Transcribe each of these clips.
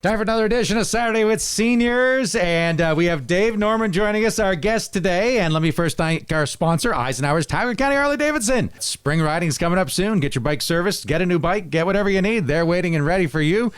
Time for another edition of Saturday with Seniors, and we have Dave Norman joining us, our guest today. And let me first thank our sponsor, Eisenhower's Tire County Harley-Davidson. Spring riding's coming up soon. Get your bike serviced, get a new bike, get whatever you need. They're waiting and ready for you.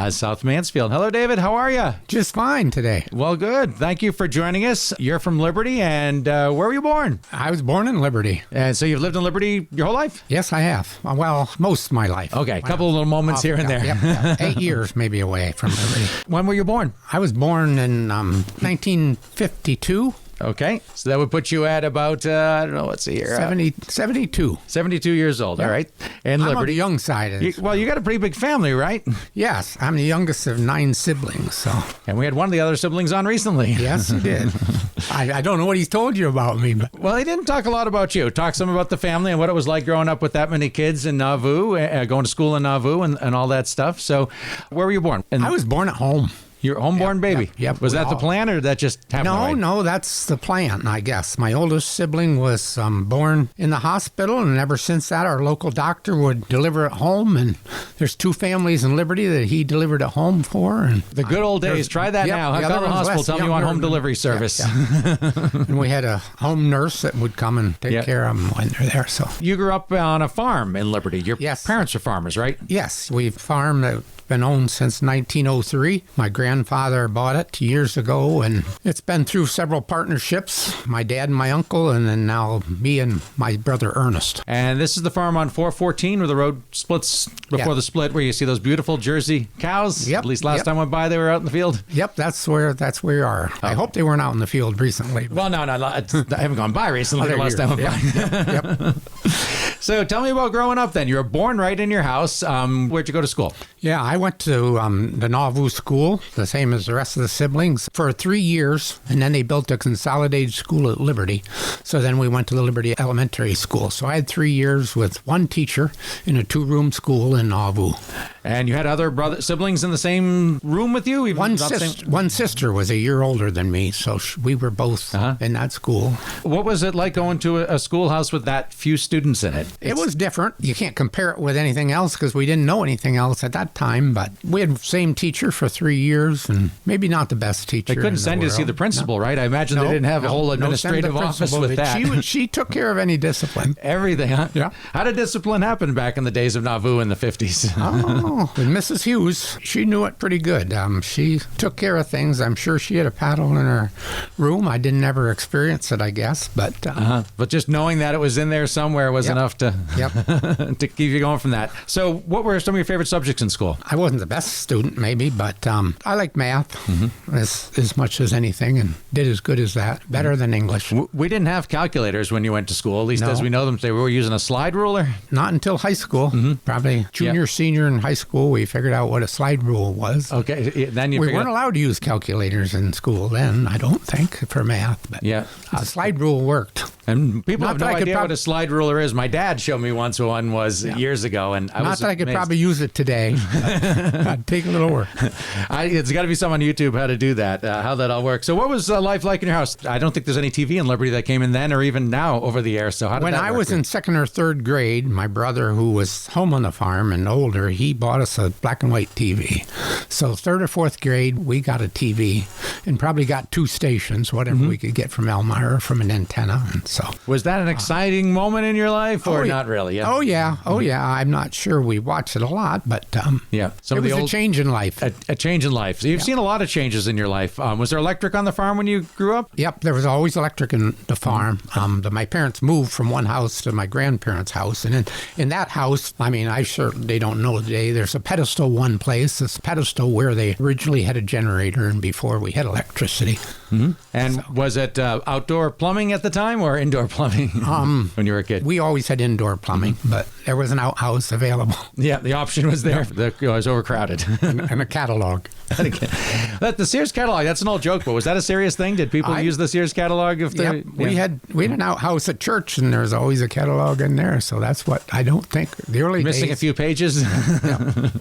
South Mansfield. Hello, David. How are you? Just fine today. Well, good. Thank you for joining us. You're from Liberty, and where were you born? I was born in Liberty. And so you've lived in Liberty your whole life? Yes, I have. Well, most of my life. Okay, a couple of little moments here and there. Yep. 8 years maybe away from Liberty. When were you born? I was born in 1952. Okay, so that would put you at about, I don't know, let's see here. 72. 72 years old, all right. And I'm on Liberty. the young side. You got a pretty big family, right? Yes, I'm the youngest of 9 siblings. So. And we had one of the other siblings on recently. Yes, he did. I don't know what he's told you about me. But. Well, he didn't talk a lot about you. Talk some about the family and what it was like growing up with that many kids in Nauvoo, going to school in Nauvoo and all that stuff. So where were you born? I was born at home. You're a homeborn baby? Yep. Was that the plan, or did that just happen? No, that's the plan, I guess. My oldest sibling was born in the hospital, and ever since that, our local doctor would deliver at home. And there's 2 families in Liberty that he delivered at home for. And the good old days. Try that now. Call the hospital. Tell me you want home delivery service. Yeah. And we had a home nurse that would come and take care of them when they're there. So you grew up on a farm in Liberty. Your parents are farmers, right? Yes, we've farmed. Been owned since 1903. My grandfather bought it years ago, and it's been through several partnerships. My dad and my uncle, and then now me and my brother Ernest. And this is the farm on 414 where the road splits before the split, where you see those beautiful Jersey cows. Yep. At least last time I went by, they were out in the field. Yep, that's where you are. I hope they weren't out in the field recently. Well, no, I haven't gone by recently. The last time I went by. Yep. So tell me about growing up then. You were born right in your house. Where'd you go to school? Yeah, I went to the Nauvoo school, the same as the rest of the siblings, for 3 years, and then they built a consolidated school at Liberty. So then we went to the Liberty Elementary School. So I had 3 years with one teacher in a 2-room school in Nauvoo. And you had other siblings in the same room with you? One sister was a year older than me, so we were both in that school. What was it like going to a schoolhouse with that few students in it? It was different. You can't compare it with anything else because we didn't know anything else at that time, but we had the same teacher for 3 years, and maybe not the best teacher. They couldn't send you to see the principal, right? I imagine they didn't have a whole administrative office with that. She took care of any discipline. Everything, huh? Yeah. How did discipline happen back in the days of Nauvoo in the 50s? Oh, and Mrs. Hughes, she knew it pretty good. She took care of things. I'm sure she had a paddle in her room. I didn't ever experience it, I guess, but... But just knowing that it was in there somewhere was enough to to keep you going from that. So what were some of your favorite subjects in school? I wasn't the best student, maybe, but I liked math as much as anything, and did as good as that, better than English. We didn't have calculators when you went to school, at least as we know them today. We were using a slide ruler? Not until high school. Probably junior, senior in high school, we figured out what a slide rule was. Okay, then we weren't allowed to use calculators in school then, I don't think, for math. But the slide rule worked. And people have no idea what a slide ruler is. My dad showed me once one was years ago, and I was not that I could probably use it today. I'd take a little work. It's got to be some on YouTube how to do that, how that all works. So what was life like in your house? I don't think there's any TV in Liberty that came in then or even now over the air. So how did when that I work was in 2nd or 3rd grade, my brother, who was home on the farm and older, he bought us a black and white TV. So 3rd or 4th grade, we got a TV and probably got 2 stations, whatever we could get from Elmira, from an antenna. And so was that an exciting moment in your life, or not really? Yeah. Oh yeah. I'm not sure we watched it a lot, but some it was a change in life. A change in life. So you've seen a lot of changes in your life. Was there electric on the farm when you grew up? Yep, there was always electric in the farm. My parents moved from one house to my grandparents' house, and in that house, I'm sure they don't know today, there's a pedestal one place, this pedestal where they originally had a generator and before we had electricity. And was it outdoor plumbing at the time or indoor plumbing when you were a kid? We always had indoor plumbing, but there was an outhouse available. Yeah, the option was there. It was overcrowded. and a catalog. The Sears catalog, that's an old joke, but was that a serious thing? Did people use the Sears catalog? We had an outhouse at church, and there's always a catalog in there, so that's what I don't think. The early Missing days, a few pages?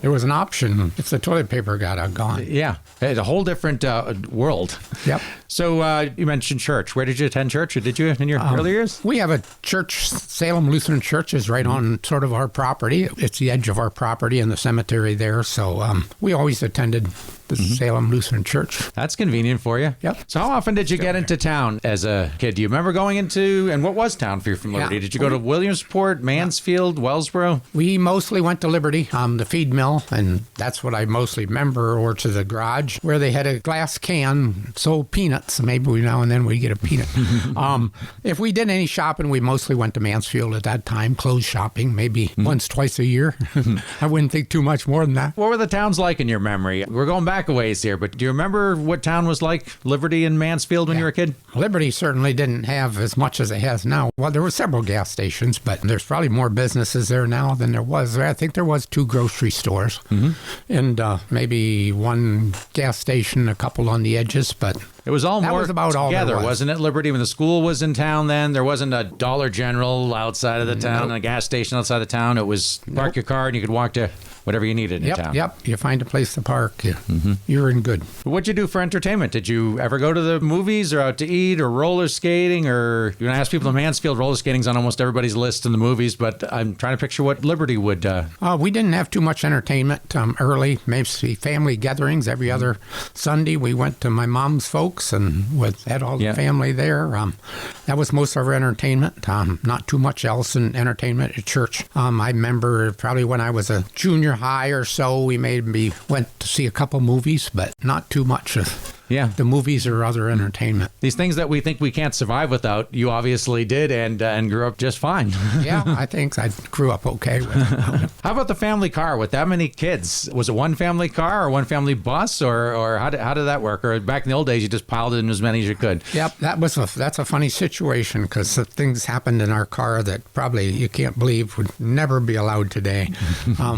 There was an option if the toilet paper got gone. Yeah, it's a whole different world. Yep. So you mentioned church. Where did you attend church, or did you in your early years? We have a church, Salem Lutheran Church is right on sort of our property. It's the edge of our property and the cemetery there, so we always attended the Salem Lutheran Church. That's convenient for you. Yep. So how often did you get into town as a kid? Do you remember going into, and what was town for you from Liberty? Yeah. Did you go to Williamsport, Mansfield, Wellsboro? We mostly went to Liberty, the feed mill, and that's what I mostly remember, or to the garage where they had a glass can, sold peanuts. Maybe now and then we'd get a peanut. If we did any shopping, we mostly went to Mansfield at that time, clothes shopping, maybe once, twice a year. I wouldn't think too much more than that. What were the towns like in your memory? We're going back a ways here, but do you remember what town was like, Liberty and Mansfield, when you were a kid? Liberty certainly didn't have as much as it has now. Well, there were several gas stations, but there's probably more businesses there now than there was. I think there was 2 grocery stores and maybe 1 gas station, a couple on the edges, but it was all that more was about all there together, was. wasn't it, Liberty? When the school was in town then, there wasn't a Dollar General outside of the town and a gas station outside the town. It was park your car and you could walk to whatever you needed in town. Yep. You find a place to park, you're in good. What'd you do for entertainment? Did you ever go to the movies or out to eat or roller skating? Or you're going to ask people in Mansfield, roller skating's on almost everybody's list in the movies, but I'm trying to picture what Liberty would... We didn't have too much entertainment early. Maybe family gatherings every other Sunday. We went to my mom's folks and had all the family there. That was most of our entertainment. Not too much else in entertainment at church. I remember probably when I was a junior high or so, we maybe went to see a couple movies, but not too much of the movies or other entertainment. These things that we think we can't survive without, you obviously did and grew up just fine. Yeah, I think I grew up okay with it. How about the family car with that many kids? Was it one family car or one family bus, or how did that work? Or back in the old days, you just piled in as many as you could? Yep, that's a funny situation because things happened in our car that probably you can't believe would never be allowed today.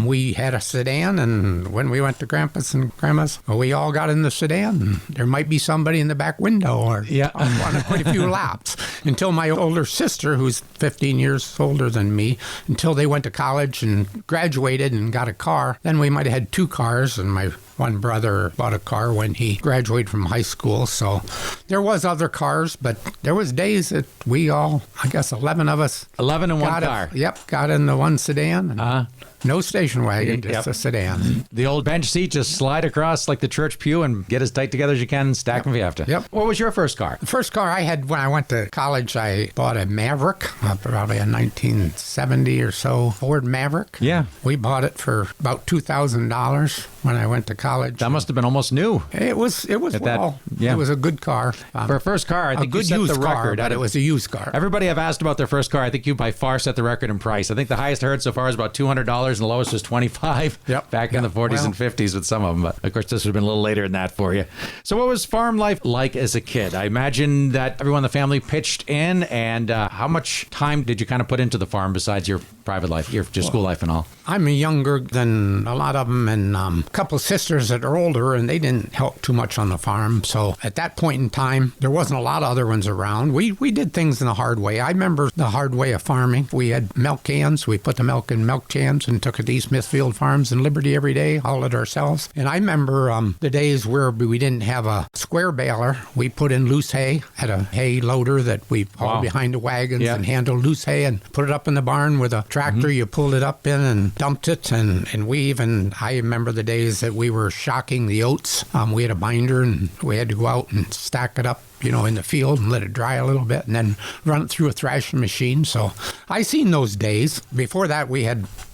We had a sedan, and when we went to Grandpa's and Grandma's, we all got in the sedan. There might be somebody in the back window or on quite a few laps until my older sister, who's 15 years older than me, until they went to college and graduated and got a car. Then we might have had 2 cars, and my one brother bought a car when he graduated from high school. So there was other cars, but there was days that we all, I guess 11 of us. 11 in one car. Got in the one sedan. No station wagon, just a sedan. The old bench seat, just slide across like the church pew and get as tight together as you can and stack them if you have to. Yep. What was your first car? The first car I had when I went to college, I bought a Maverick, probably a 1970 or so Ford Maverick. Yeah. We bought it for about $2,000 when I went to college. That must have been almost new. It was It was a good car. For a first car, I think you set the record. But it was a used car. Everybody I've asked about their first car, I think you by far set the record in price. I think the highest I heard so far is about $200 and the lowest was $25 back in the 40s and 50s with some of them. But of course, this would have been a little later than that for you. So what was farm life like as a kid? I imagine that everyone in the family pitched in. And how much time did you kind of put into the farm besides your private life, your school life and all? I'm younger than a lot of them, and a couple of sisters that are older, and they didn't help too much on the farm. So at that point in time, there wasn't a lot of other ones around. We did things in the hard way. I remember the hard way of farming. We had milk cans. We put the milk in milk cans and took it to East Smithfield Farms in Liberty every day, hauled it ourselves. And I remember the days where we didn't have a square baler. We put in loose hay, had a hay loader that we hauled behind the wagons and handled loose hay and put it up in the barn with a tractor. You pulled it up in and dumped it and weave. And I remember the days that we were shocking the oats. We had a binder and we had to go out and stack it up, in the field and let it dry a little bit and then run it through a thrashing machine. So I seen those days. Before that,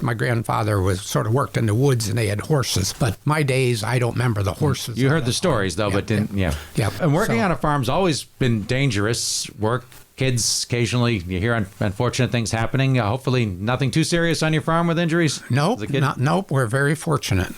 my grandfather was sort of worked in the woods and they had horses. But my days, I don't remember the horses. You heard the stories though, but didn't, Yeah. And working on a farm's always been dangerous work. Kids, occasionally you hear unfortunate things happening. Hopefully nothing too serious on your farm with injuries? Nope, nope. We're very fortunate.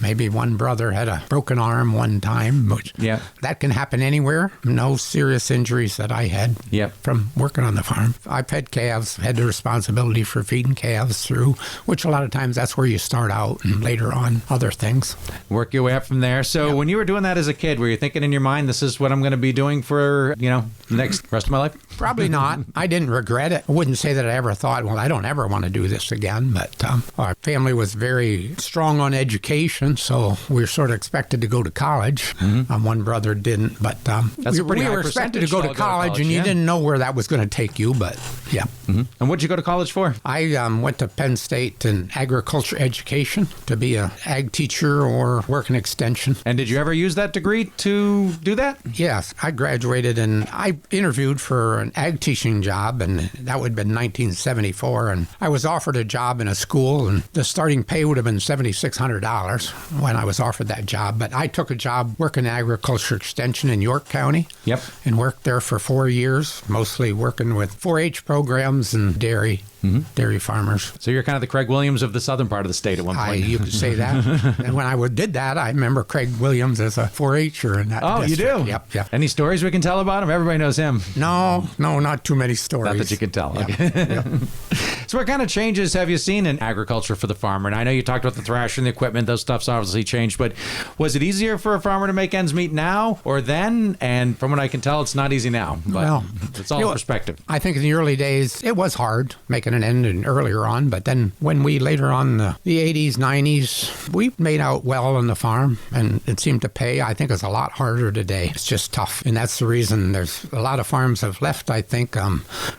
Maybe one brother had a broken arm one time, which that can happen anywhere. No serious injuries that I had from working on the farm. I've had calves, had the responsibility for feeding calves through, which a lot of times that's where you start out and later on other things. Work your way up from there. So when you were doing that as a kid, were you thinking in your mind, this is what I'm going to be doing for, the next rest of my life? Probably not. I didn't regret it. I wouldn't say that I ever thought, well, I don't ever want to do this again. But our family was very strong on education, so we were sort of expected to go to college. One brother didn't, but we were expected to go to college, and you didn't know where that was going to take you. But yeah. And what did you go to college for? I went to Penn State in agriculture education to be an ag teacher or work in extension. And did you ever use that degree to do that? Yes, I graduated and I interviewed for an ag teaching job, and that would have been 1974. And I was offered a job in a school, and the starting pay would have been $7,600 when I was offered that job. But I took a job working agriculture extension in York County. Yep. And worked there for 4 years, mostly working with 4-H programs and dairy farmers. So you're kind of the Craig Williams of the southern part of the state at one point. You could say that. And when I did that, I remember Craig Williams as a 4-H'er in that district. You do? Yep. Any stories we can tell about him? Everybody knows him. No, not too many stories. Not that you can tell. Yep. Okay. Yep. So what kind of changes have you seen in agriculture for the farmer? And I know you talked about the thrasher and the equipment. Those stuff's obviously changed. But was it easier for a farmer to make ends meet now or then? And from what I can tell, it's not easy now. But well, it's all perspective. I think in the early days, it was hard making an end and earlier on. But then when we later on, the 80s, 90s, we made out well on the farm and it seemed to pay. I think it's a lot harder today. It's just tough. And that's the reason there's a lot of farms have left, I think.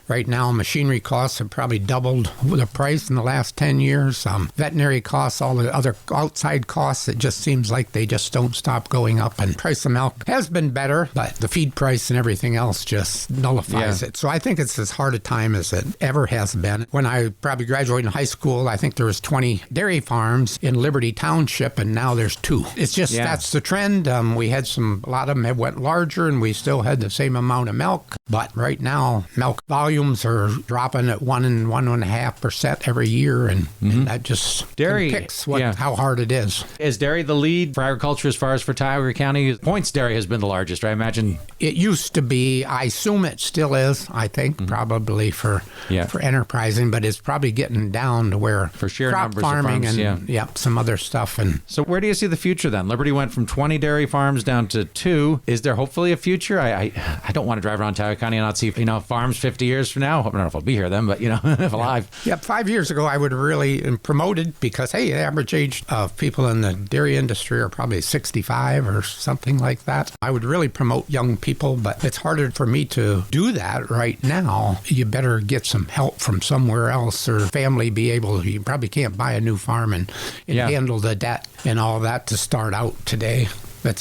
Right now, machinery costs have probably doubled the price in the last 10 years. Veterinary costs, all the other outside costs, it just seems like they just don't stop going up. And price of milk has been better, but the feed price and everything else just nullifies it. So I think it's as hard a time as it ever has been. When I probably graduated in high school, I think there was 20 dairy farms in Liberty Township, and now there's 2. It's just that's the trend. We had a lot of them have went larger, and we still had the same amount of milk. But right now, milk volumes are dropping at 1 and 1.5% every year, and that just depicts how hard it is. Is dairy the lead for agriculture as far as for Tioga County? Points dairy has been the largest, right? I imagine it used to be. I assume it still is. I think probably for enterprising, but it's probably getting down to where for sheer crop numbers farming of farms, and some other stuff. And so, where do you see the future then? Liberty went from 20 dairy farms down to 2. Is there hopefully a future? I don't want to drive around Tioga County and not see farms 50 years from now. I don't know if I'll be here then, but if alive. Yeah, 5 years ago I would have really promoted because the average age of people in the dairy industry are probably 65 or something like that. I would really promote young people, but it's harder for me to do that right now. You better get some help from somewhere else or family be able. You probably can't buy a new farm and handle the debt and all that to start out today.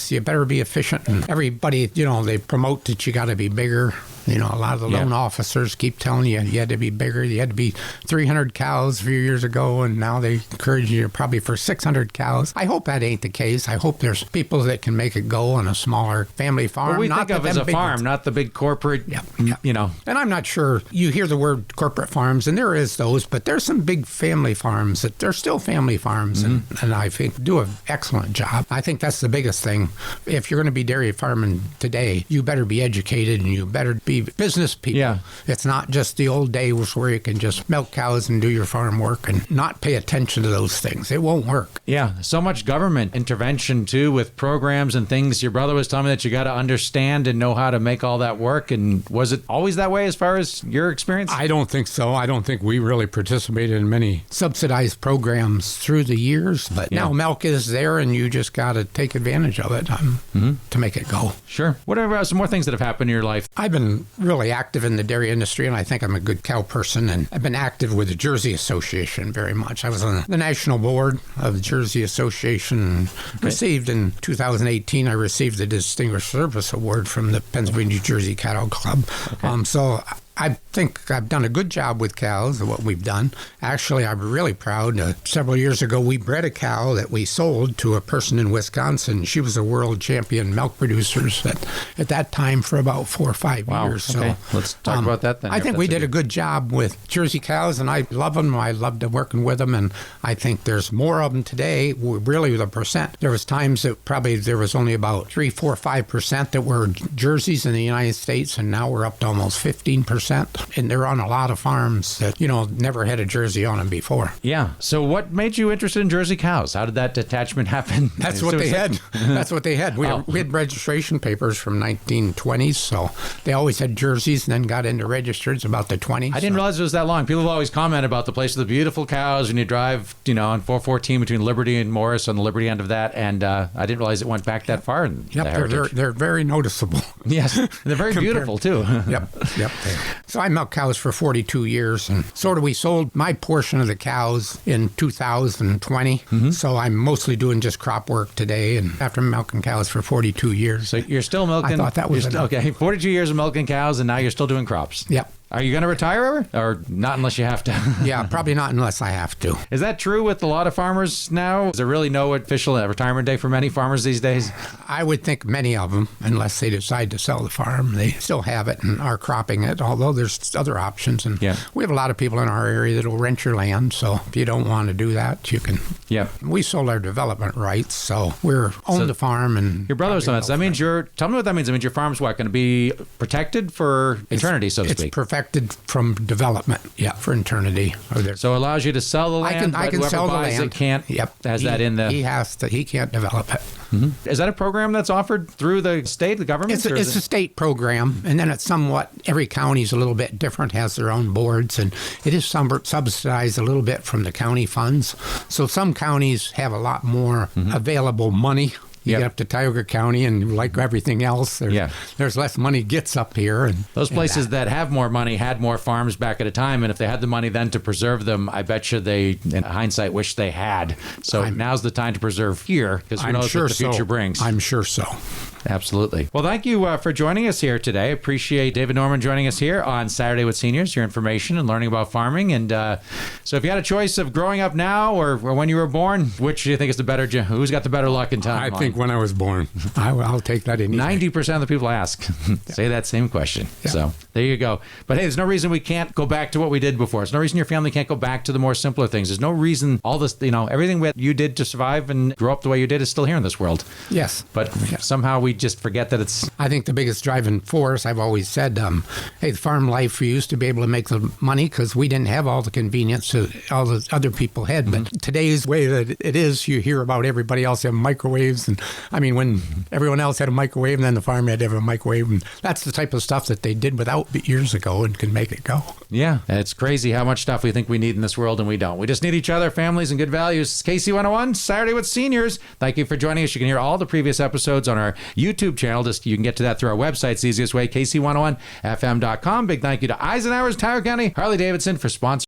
You better be efficient. And everybody, they promote that you got to be bigger. A lot of the loan officers keep telling you had to be bigger. You had to be 300 cows a few years ago, and now they encourage you probably for 600 cows. I hope that ain't the case. I hope there's people that can make it go on a smaller family farm. What we think of as a farm, not the big corporate, And I'm not sure. You hear the word corporate farms, and there is those, but there's some big family farms that they're still family farms, and I think do an excellent job. I think that's the biggest thing. If you're going to be dairy farming today, you better be educated and you better be business people. Yeah. It's not just the old days where you can just milk cows and do your farm work and not pay attention to those things. It won't work. Yeah. So much government intervention too with programs and things. Your brother was telling me that you got to understand and know how to make all that work. And was it always that way as far as your experience? I don't think so. I don't think we really participated in many subsidized programs through the years. But now milk is there and you just got to take advantage of it to make it go. Sure. What are some more things that have happened in your life? I've been really active in the dairy industry, and I think I'm a good cow person, and I've been active with the Jersey Association very much. I was on the national board of the Jersey Association. Received in 2018, I received the Distinguished Service Award from the Pennsylvania New Jersey Cattle Club. So I think I've done a good job with cows, what we've done. Actually, I'm really proud. Several years ago, we bred a cow that we sold to a person in Wisconsin. She was a world champion milk producer at that time for about 4 or 5 years. Okay. So let's talk about that then. I think we did a good job with Jersey cows, and I love them. I loved working with them, and I think there's more of them today. Really, the percent. There was times that probably there was only about 3, 4, 5% that were Jerseys in the United States, and now we're up to almost 15%. 100%. And they're on a lot of farms that, never had a Jersey on them before. Yeah. So what made you interested in Jersey cows? How did that detachment happen? That's what they had. That's what they had. We had registration papers from 1920s, so they always had Jerseys and then got into registers about the 20s. I didn't realize it was that long. People have always commented about the place of the beautiful cows when you drive, on 414 between Liberty and Morris on the Liberty end of that, and I didn't realize it went back that far in the heritage. They're very noticeable. Yes, they're very beautiful too. Yep. So I milked cows for 42 years, and sort of we sold my portion of the cows in 2020. Mm-hmm. So I'm mostly doing just crop work today, and after milking cows for 42 years. So you're still milking? I thought that was okay. 42 years of milking cows, and now you're still doing crops. Yep. Are you going to retire ever? Or not unless you have to? Yeah, probably not unless I have to. Is that true with a lot of farmers now? Is there really no official retirement day for many farmers these days? I would think many of them, unless they decide to sell the farm, they still have it and are cropping it, although there's other options. And we have a lot of people in our area that will rent your land, so if you don't want to do that, you can. Yeah. We sold our development rights, so we're own the farm. And your brother owns that means tell me what that means. That means your farm's going to be protected for eternity, so to speak. It's perfected from development, for eternity. So it allows you to sell the land, I can sell the land. It can't, has that in the... He can't develop it. Mm-hmm. Is that a program that's offered through the state, the government? It's a state program, and then it's somewhat, every county's a little bit different, has their own boards, and it is subsidized a little bit from the county funds. So some counties have a lot more available money. You get up to Tioga County, and like everything else, there's less money gets up here. And those places that have more money had more farms back at a time, and if they had the money then to preserve them, I bet you they, in hindsight, wish they had. So now's the time to preserve here, because who knows what the future brings. I'm sure so. Absolutely. Well, thank you for joining us here today. Appreciate David Norman joining us here on Saturday with Seniors, your information and learning about farming. And so if you had a choice of growing up now or when you were born, which do you think is the better, who's got the better luck in time? I think when I was born. I'll take that in. 90% of the people ask say that same question. Yeah. So there you go. But hey, there's no reason we can't go back to what we did before. There's no reason your family can't go back to the more simpler things. There's no reason all this, everything that you did to survive and grow up the way you did is still here in this world. Yes. But somehow we just forget that it's... I think the biggest driving force, I've always said, hey, the farm life, we used to be able to make the money because we didn't have all the convenience that all the other people had. Mm-hmm. But today's way that it is, you hear about everybody else having microwaves. And I mean, when everyone else had a microwave, and then the farm had to have a microwave. And that's the type of stuff that they did without years ago and can make it go. Yeah, it's crazy how much stuff we think we need in this world and we don't. We just need each other, families, and good values. It's KC101, Saturday with Seniors. Thank you for joining us. You can hear all the previous episodes on our YouTube channel. You can get to that through our website. It's the easiest way, KC101FM.com. Big thank you to Eisenhower's, Tioga County, Harley-Davidson for sponsoring